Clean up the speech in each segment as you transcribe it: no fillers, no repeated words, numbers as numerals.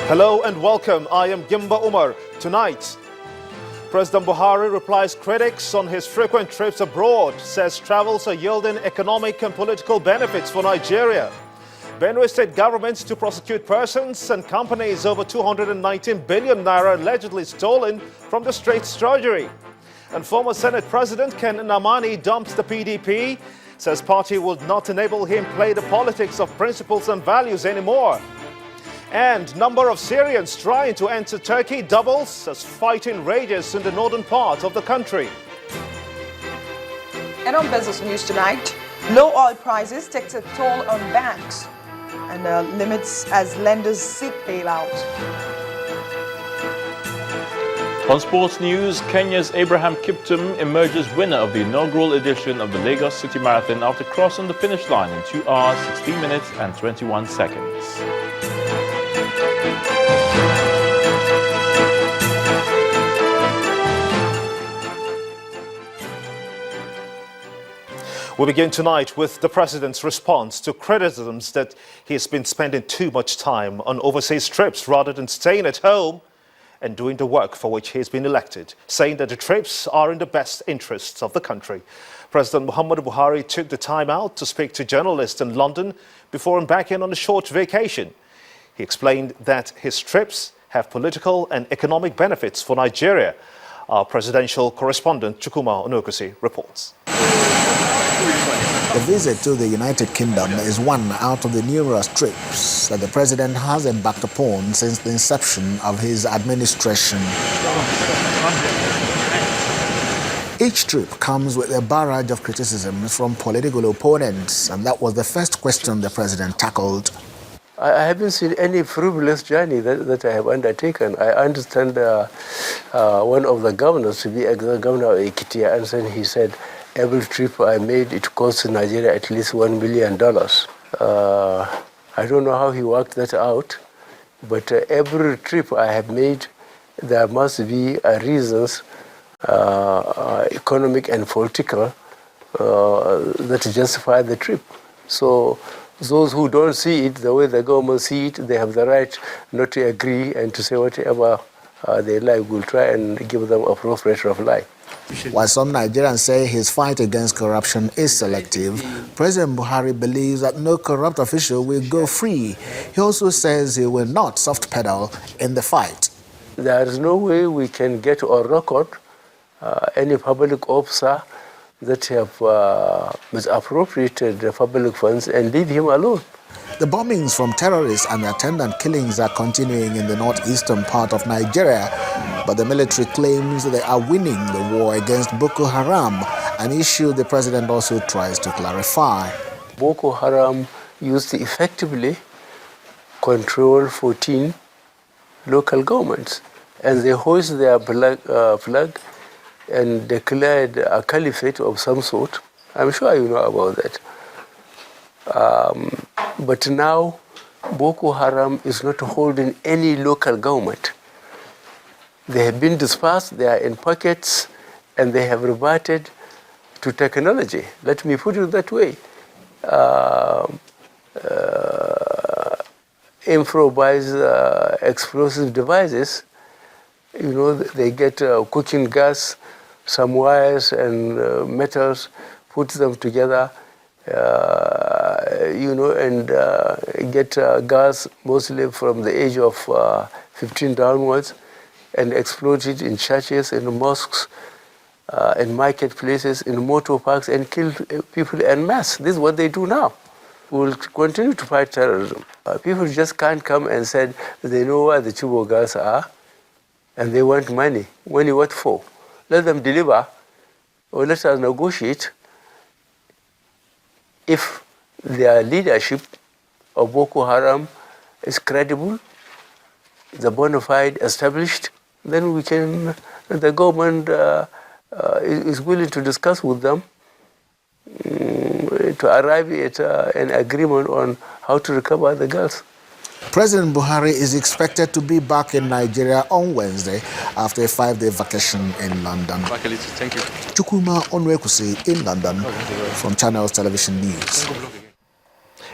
Hello and welcome. I am Gimba Umar. Tonight, President Buhari replies critics on his frequent trips abroad, says travels are yielding economic and political benefits for Nigeria. Benue State government to prosecute persons and companies over 219 billion naira allegedly stolen from the state's treasury. And former Senate President Ken Namani dumps the PDP, says party will not enable him play the politics of principles and values anymore. And number of Syrians trying to enter Turkey doubles as fighting rages in the northern part of the country. And on business news tonight, low oil prices takes a toll on banks and limits as lenders seek bailout. On sports news, Kenya's Abraham Kiptum emerges winner of the inaugural edition of the Lagos City Marathon after crossing the finish line in 2 hours, 16 minutes and 21 seconds. We begin tonight with the president's response to criticisms that he has been spending too much time on overseas trips rather than staying at home and doing the work for which he has been elected, saying that the trips are in the best interests of the country. President Muhammadu Buhari took the time out to speak to journalists in London before embarking on a short vacation. He explained that his trips have political and economic benefits for Nigeria. Our presidential correspondent, Chukwuma Onukusi, reports. The visit to the United Kingdom is one out of the numerous trips that the president has embarked upon since the inception of his administration. Each trip comes with a barrage of criticisms from political opponents, and that was the first question the president tackled. I haven't seen any frivolous journey that I have undertaken. I understand one of the governors, to be governor of Ekiti, and he said, every trip I made, it cost Nigeria at least $1 million. I don't know how he worked that out, but every trip I have made, there must be reasons, economic and political, that justify the trip. So those who don't see it the way the government see it, they have the right not to agree and to say whatever they like. We'll try and give them appropriate reply. While some Nigerians say his fight against corruption is selective, President Buhari believes that no corrupt official will go free. He also says he will not soft pedal in the fight. There is no way we can get on record any public officer that have misappropriated the public funds and leave him alone. The bombings from terrorists and attendant killings are continuing in the northeastern part of Nigeria, but the military claims they are winning the war against Boko Haram, an issue the president also tries to clarify. Boko Haram used to effectively control 14 local governments, and they hoist their flag and declared a caliphate of some sort. I'm sure you know about that. But now, Boko Haram is not holding any local government. They have been dispersed, they are in pockets, and they have reverted to technology. Let me put it that way. Improvised explosive devices, you know, they get cooking gas, some wires and metals, put them together, you know, and get gas mostly from the age of 15 downwards, and explode it in churches, in mosques, in marketplaces, in motor parks, and kill people en masse. This is what they do now. We will continue to fight terrorism. People just can't come and say they know where the Chubo girls are, and they want money. Money what for? Let them deliver, or let us negotiate. If their leadership of Boko Haram is credible, the bona fide established, then we can, the government is willing to discuss with them to arrive at an agreement on how to recover the girls. President Buhari is expected to be back in Nigeria on Wednesday after a 5-day vacation in London. Thank you. Chukwuma Onwekusi in London from Channels Television News.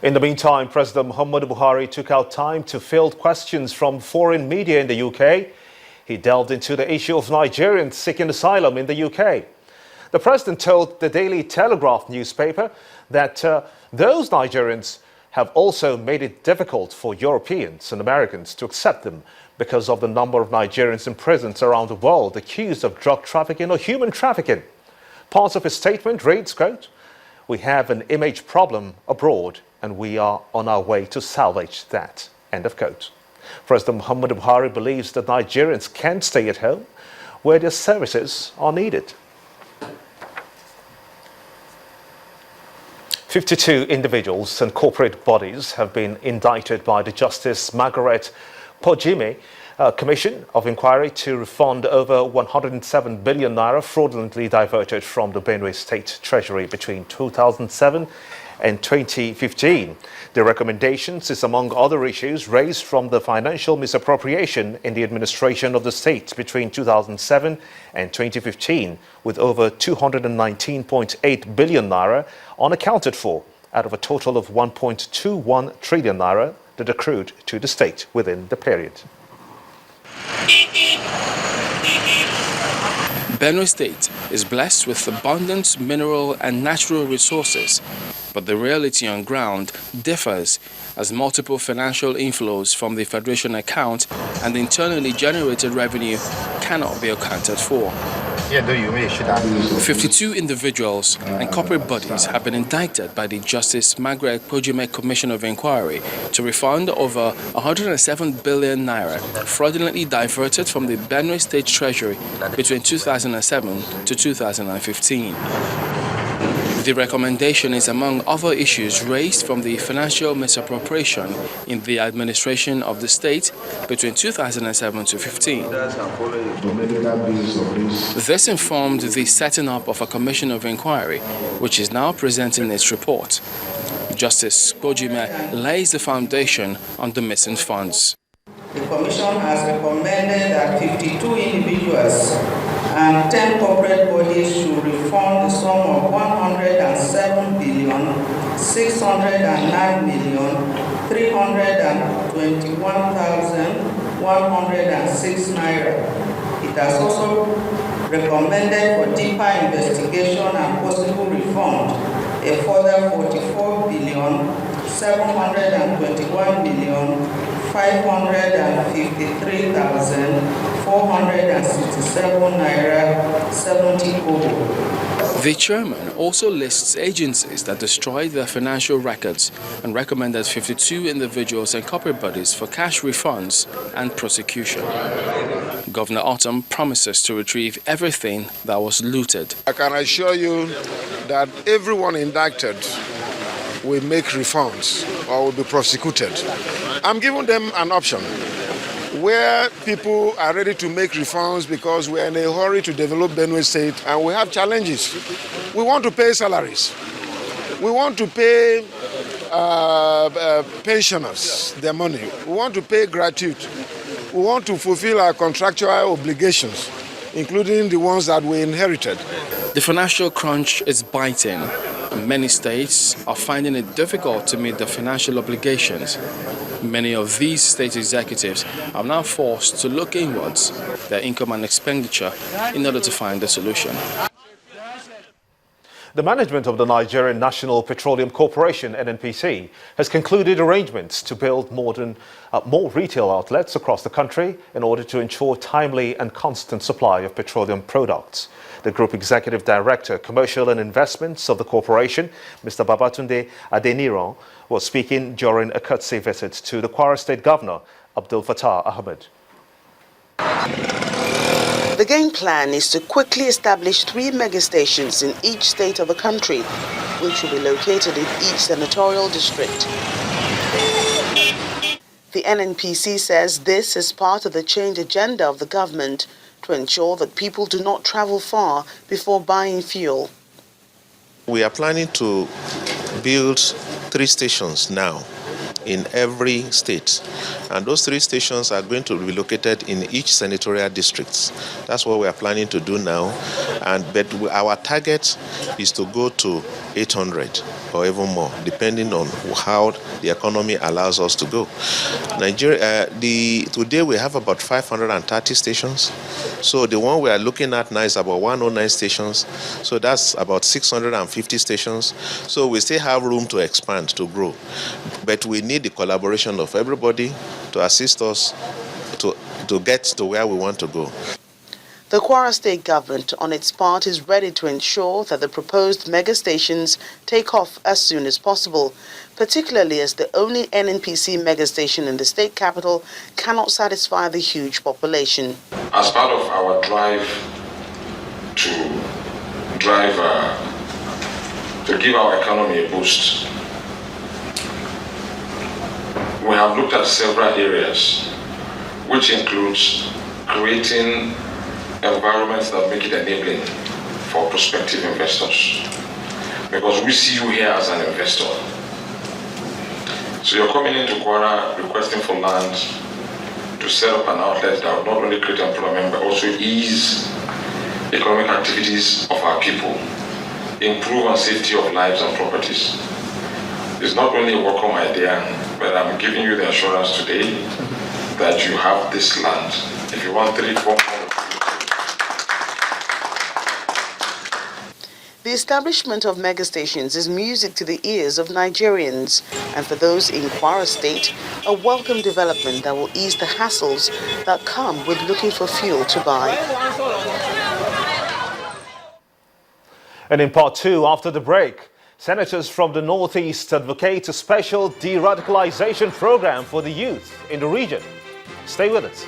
In the meantime, President Muhammadu Buhari took out time to field questions from foreign media in the UK. He delved into the issue of Nigerians seeking asylum in the UK. The president told the Daily Telegraph newspaper that those Nigerians have also made it difficult for Europeans and Americans to accept them because of the number of Nigerians in prisons around the world accused of drug trafficking or human trafficking. Part of his statement reads, quote, "We have an image problem abroad and we are on our way to salvage that," end of quote. President Muhammadu Buhari believes that Nigerians can stay at home where their services are needed. 52 individuals and corporate bodies have been indicted by the Justice Margaret Pojime Commission of Inquiry to refund over 107 billion naira fraudulently diverted from the Benue State Treasury between 2007 and 2015. The recommendations is among other issues raised from the financial misappropriation in the administration of the state between 2007 and 2015, with over 219.8 billion naira unaccounted for out of a total of 1.21 trillion naira that accrued to the state within the period. Benue State is blessed with abundant mineral and natural resources, but the reality on ground differs as multiple financial inflows from the Federation account and internally generated revenue cannot be accounted for. 52 individuals and corporate bodies have been indicted by the Justice Margaret Pojime Commission of Inquiry to refund over 107 billion naira fraudulently diverted from the Benue State Treasury between 2007 to 2015. The recommendation is among other issues raised from the financial misappropriation in the administration of the state between 2007 to 15. This informed the setting up of a commission of inquiry, which is now presenting its report. Justice Pojime lays the foundation on the missing funds. The Commission has recommended that 52 individuals and 10 corporate bodies should refund the sum of 107,609,321,106 naira. It has also recommended for deeper investigation and possible refund a further 44,721,553,467 naira 70 kobo. The chairman also lists agencies that destroyed their financial records and recommended 52 individuals and corporate bodies for cash refunds and prosecution. Governor Autumn promises to retrieve everything that was looted. I can assure you that everyone indicted will make refunds or will be prosecuted. I'm giving them an option where people are ready to make refunds because we are in a hurry to develop Benue State and we have challenges. We want to pay salaries. We want to pay pensioners their money. We want to pay gratuity. We want to fulfill our contractual obligations, including the ones that we inherited. The financial crunch is biting. Many states are finding it difficult to meet their financial obligations. Many of these state executives are now forced to look inwards, their income and expenditure, in order to find a solution. The management of the Nigerian National Petroleum Corporation, NNPC, has concluded arrangements to build more retail outlets across the country in order to ensure timely and constant supply of petroleum products. The Group Executive Director, Commercial and Investments of the corporation, Mr. Babatunde Adeniran, was speaking during a courtesy visit to the Kwara State Governor, Abdul Fattah Ahmed. The game plan is to quickly establish 3 megastations in each state of the country, which will be located in each senatorial district. The NNPC says this is part of the change agenda of the government to ensure that people do not travel far before buying fuel. We are planning to build 3 stations now in every state. And those 3 stations are going to be located in each senatorial district. That's what we are planning to do now. But our target is to go to 800 or even more, depending on how the economy allows us to go. Today we have about 530 stations. So the one we are looking at now is about 109 stations. So that's about 650 stations. So we still have room to expand, to grow. But we need the collaboration of everybody to assist us to get to where we want to go. The Kwara State government, on its part, is ready to ensure that the proposed mega stations take off as soon as possible, particularly as the only NNPC mega station in the state capital cannot satisfy the huge population. As part of our drive to give our economy a boost, we have looked at several areas, which includes creating environments that make it enabling for prospective investors. Because we see you here as an investor. So you're coming into Kwara requesting for land to set up an outlet that will not only create employment but also ease economic activities of our people, improve on safety of lives and properties. It's not only a welcome idea, but I'm giving you the assurance today that you have this land. If you want 3-4 The establishment of megastations is music to the ears of Nigerians, and for those in Kwara State, a welcome development that will ease the hassles that come with looking for fuel to buy. And in part 2, after the break, senators from the Northeast advocate a special de-radicalization program for the youth in the region. Stay with us.